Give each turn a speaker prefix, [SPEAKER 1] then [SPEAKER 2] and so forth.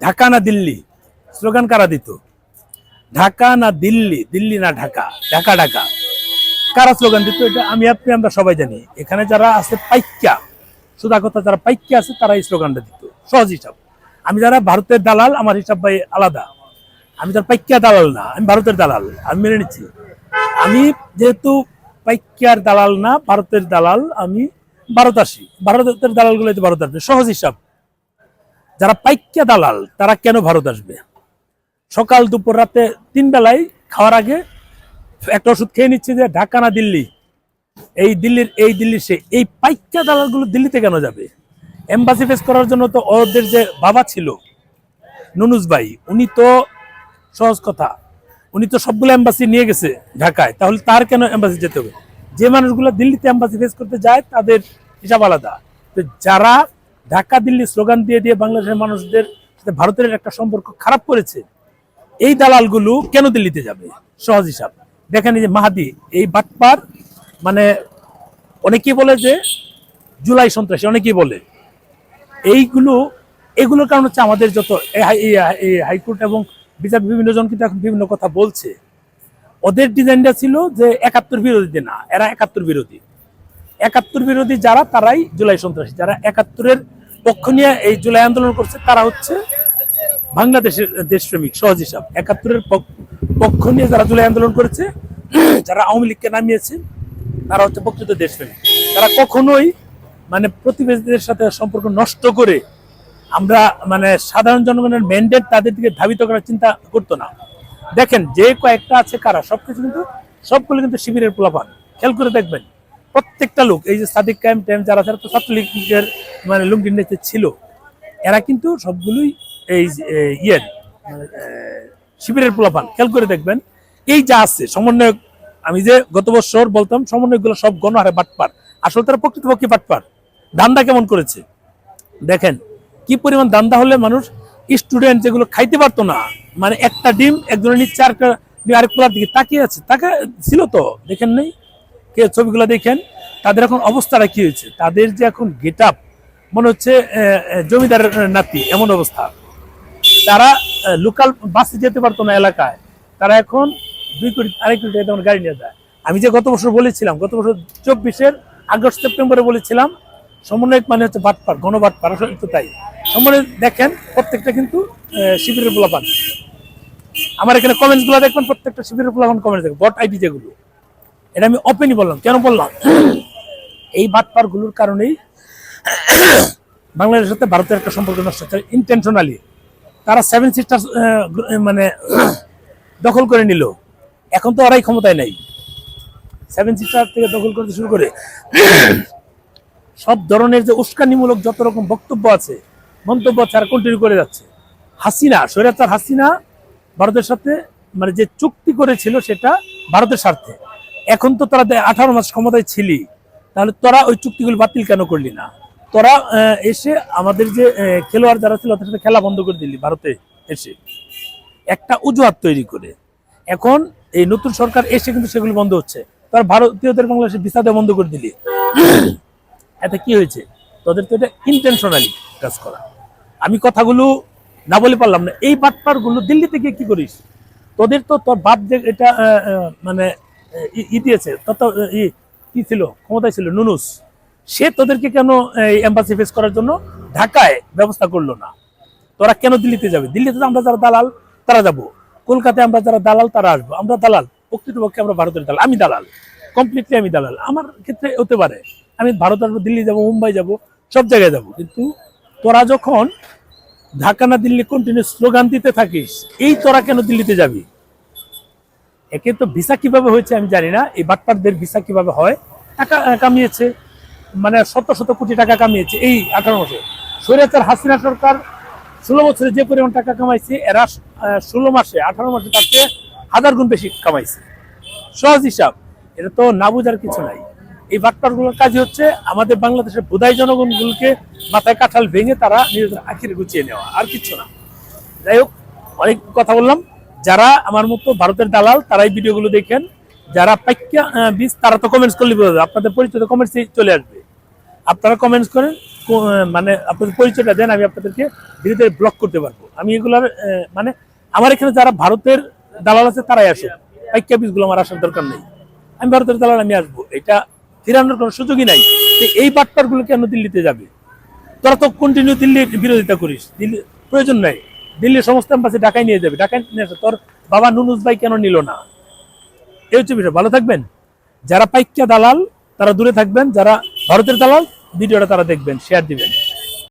[SPEAKER 1] ঢাকা না দিল্লি স্লোগান কারা দিত? ঢাকা না দিল্লি, দিল্লি না ঢাকা, ঢাকা ঢাকা কারা স্লোগান দিত? এটা আমরা সবাই জানি। এখানে যারা আছে পাইক্যা, সুদা কথা, যারা পাইক্যা আছে তারা এই স্লোগানটা দিত। সহজ হিসাব। আমি যারা ভারতের দালাল, আমার হিসাব ভাই আলাদা। আমি যারা পাইক্যা দালাল না, আমি ভারতের দালাল, আমি মেনে নিচ্ছি। আমি যেহেতু পাইক্যার দালাল না, ভারতের দালাল, আমি ভারত আসি। ভারতের দালাল গুলো ভারত আসবে, সহজ হিসাব। যারা পাইক্যা দালাল তারা কেন ভারত আসবে? সকাল দুপুর রাতে 3 বেলায় খাওয়ার আগে একটা ওষুধ খেয়ে নিচ্ছে যে ঢাকা না দিল্লি, এই দিল্লির সে। এই পাইক্যা দালাল গুলো দিল্লিতে কেন যাবে? এম্বাসি ফেস করার জন্য তো ওদের যে বাবা ছিল নুনুস ভাই, উনি তো সহজ কথা, উনি তো সবগুলো এম্বাসি নিয়ে গেছে ঢাকায়। তাহলে তার কেন এম্বাসি যেতে হবে? যে মানুষগুলো দিল্লিতে এম্বাসি ফেস করতে যায় তাদের হিসাব আলাদা। তো যারা ঢাকা দিল্লি স্লোগান দিয়ে দিয়ে বাংলাদেশের মানুষদের সাথে ভারতের একটা সম্পর্ক খারাপ করেছে, এই দালালগুলো কেন দিল্লিতে যাবে? সহজ হিসাব। দেখেন এই যে মাহাদি, এই বাটপার, মানে অনেকেই বলে যে জুলাই সন্ত্রাসী, অনেকেই বলে। এগুলোর কারণ হচ্ছে আমাদের যত হাইকোর্ট এবং বিচার বিভিন্ন জন কিন্তু এখন বিভিন্ন কথা বলছে। ওদের ডিজাইনটা ছিল যে 71 বিরোধী না, এরা 71 বিরোধী। 71 বিরোধী যারা, তারাই জুলাই সন্ত্রাসী। যারা 71-এর পক্ষ নিয়ে এই জুলাই আন্দোলন করছে তারা হচ্ছে বাংলাদেশের দেশপ্রেমিক। সহজ হিসাব। 71-এর পক্ষ নিয়ে যারা জুলাই আন্দোলন করেছে, যারা আওয়ামী লীগকে নামিয়েছে, তারা হচ্ছে প্রকৃত দেশপ্রেমিক। তারা কখনোই মানে প্রতিবেশীদের সাথে সম্পর্ক নষ্ট করে আমরা মানে সাধারণ জনগণের ম্যান্ডেট তাদের দিকে ধাবিত করার চিন্তা করতো না। দেখেন যে কয়েকটা আছে কারা, সবগুলো কিন্তু শিবিরের পোলাপান। খেয়াল করে দেখবেন প্রত্যেকটা লোক, এই যে সাদিক কায়েম টাইম যারা ছাত্রলীগের মানে লুঙ্গির নেতা ছিল, এরা কিন্তু সবগুলোই এই শিবিরের পোলাপান। খেয়াল করে দেখবেন এই যা আছে সমন্বয়ক, আমি যে গত বছর বলতাম সমন্বয়কগুলো সব গণহারে বাটপার, আসলে তারা প্রকৃতপক্ষে বাটপার। ধান্দা কেমন করেছে দেখেন, কি পরিমাণ ধান্দা হলে মানুষ, স্টুডেন্ট যেগুলো খাইতে পারতো না, মানে একটা ডিম একজনের নিচ্ছে, আরেকটা আরেক পোলার দিকে তাকিয়ে আছে, তাকে ছিল তো দেখেন নেই কে? ছবিগুলো দেখেন তাদের এখন অবস্থাটা কি হয়েছে। তাদের যে এখন গেট আপ, মনে হচ্ছে জমিদারের নাতি, এমন অবস্থা। তারা লোকাল বাসে যেতে পারতো না এলাকায়, তারা এখন 2 কোটি 2.5 কোটি টাকা গাড়ি নিয়ে যায়। আমি যে গত বছর বলেছিলাম, গত বছর 24-এর আগস্ট সেপ্টেম্বরে বলেছিলাম সমন্বয়ক মানে হচ্ছে বাটপার, গণবাটপার। আসলে তো তাই। সমন্বয় দেখেন প্রত্যেকটা কিন্তু শিবিরের পোলাপান। আমার এখানে কমেন্টস গুলো দেখবেন, প্রত্যেকটা শিবিরের পোলাপান কমেন্ট দেখবেন, বট আইডি যেগুলো। এটা আমি ওপেনই বললাম। কেন বললাম? এই বাটপার গুলোর কারণেই বাংলাদেশের সাথে ভারতের একটা সম্পর্ক নষ্ট হচ্ছে ইন্টেনশনালি। তারা 7 সিস্টার মানে দখল করে নিল। এখন তো ওরাই ক্ষমতায় নাই। 7 সিস্টার থেকে দখল করতে শুরু করে সব ধরনের যে উস্কানিমূলক যত রকম বক্তব্য আছে, মন্তব্য তারা কন্টিনিউ করে যাচ্ছে। হাসিনা, স্বৈরাচার হাসিনা ভারতের সাথে মানে যে চুক্তি করেছিল সেটা ভারতের স্বার্থে। এখন তো তোরা 18 মাস ক্ষমতায় ছিলি, তাহলে তোরা ওই চুক্তিগুলো বাতিল কেন করলি না? তোরা এসে আমাদের যে খেলোয়াড় যারা ছিল তাদের সাথে খেলা বন্ধ করে দিলি ভারতে এসে, একটা অজুহাত তৈরি করে। এখন এই নতুন সরকার এসে কিন্তু সেগুলো বন্ধ হচ্ছে। তোরা ভারতীয়দের বাংলাদেশে ভিসা দেওয়া বন্ধ করে দিলি। এতে কি হয়েছে? তোদের তো এটা ইন্টেনশনালি কাজ করা। আমি কথাগুলো না বলে পারলাম না। এই বাটপার গুলো দিল্লিতে গিয়ে কি করিস? তোদের তো তোর বাপ যে এটা মানে দিয়েছে, তত কি ছিল, ক্ষমতায় ছিল নুনুস, সে তোদেরকে কেন এম্বাসি ফেস করার জন্য ঢাকায় ব্যবস্থা করলো না? তোরা কেন দিল্লিতে যাবে? দিল্লিতে আমরা যারা দালাল তারা যাবো, কলকাতায় আমরা যারা দালাল তারা আসবো। আমরা দালাল, প্রকৃতপক্ষে আমরা ভারতের দালাল। আমি দালাল, কমপ্লিটলি আমি দালাল। আমার ক্ষেত্রে হতে পারে আমি ভারত আসবো, দিল্লি যাবো, মুম্বাই যাব, সব জায়গায় যাব। কিন্তু তোরা যখন ঢাকা না দিল্লি কন্টিনিউ স্লোগান দিতে থাকিস, এই তোরা কেন দিল্লিতে যাবি? একে তো ভিসা কিভাবে হয়েছে আমি জানি না। এই বাটপারদের ভিসা কিভাবে হয়? টাকা কামিয়েছে, মানে শত শত কোটি টাকা কামিয়েছে এই 18 মাসে। স্বৈরাচার হাসিনা সরকার 16 বছরে যে পরিমাণ টাকা কামাইছে, এরা 16 মাসে 18 মাসে তার চেয়ে 1000 গুণ বেশি কামাইছে। সহজ হিসাব। এটা তো না বোঝার কিছু নাই। এই বাটপারগুলোর কাজই হচ্ছে আমাদের বাংলাদেশের বোধাই জনগণগুলোকে মাথায় কাঁঠাল ভেঙে তারা নিজেদের আখিরে গুছিয়ে নেওয়া, আর কিছু না। যাই হোক, অনেক কথা বললাম। যারা আমার মতো ভারতের দালাল তারাই ভিডিওগুলো দেখেন। যারা পাইক্যা বীজ তারা তো কমেন্টস করলে বোঝা যাবে, আপনাদের পরিচিত কমেন্টসে চলে আসবে। আপনারা কমেন্টস করেন, মানে আপনাদের পরিচয়টা দেন, আমি আপনাদেরকে ধীরে ধীরে ব্লক করতে পারবো। আমি এগুলার মানে আমার এখানে যারা ভারতের দালাল আছে তারাই আসে, পাইকা পিসগুলো আমার আসার দরকার নেই। আমি ভারতের দালাল, আমি আসবো, এটা ফিরানোর কোনো সুযোগই নাই। এই বাটপার গুলো কেন দিল্লিতে যাবে? তোরা তো কন্টিনিউ দিল্লির বিরোধিতা করিস, দিল্লি প্রয়োজন নাই। দিল্লির সমস্ত এম্বাসি ঢাকায় নিয়ে যাবে, ঢাকায় নিয়ে আসে। তোর বাবা নুনুস ভাই কেন নিল না? এই হচ্ছে বিষয়। ভালো থাকবেন। যারা পাইকা দালাল তারা দূরে থাকবেন, যারা ভারতের দালাল ভিডিওটা তারা দেখবেন, শেয়ার দিবেন।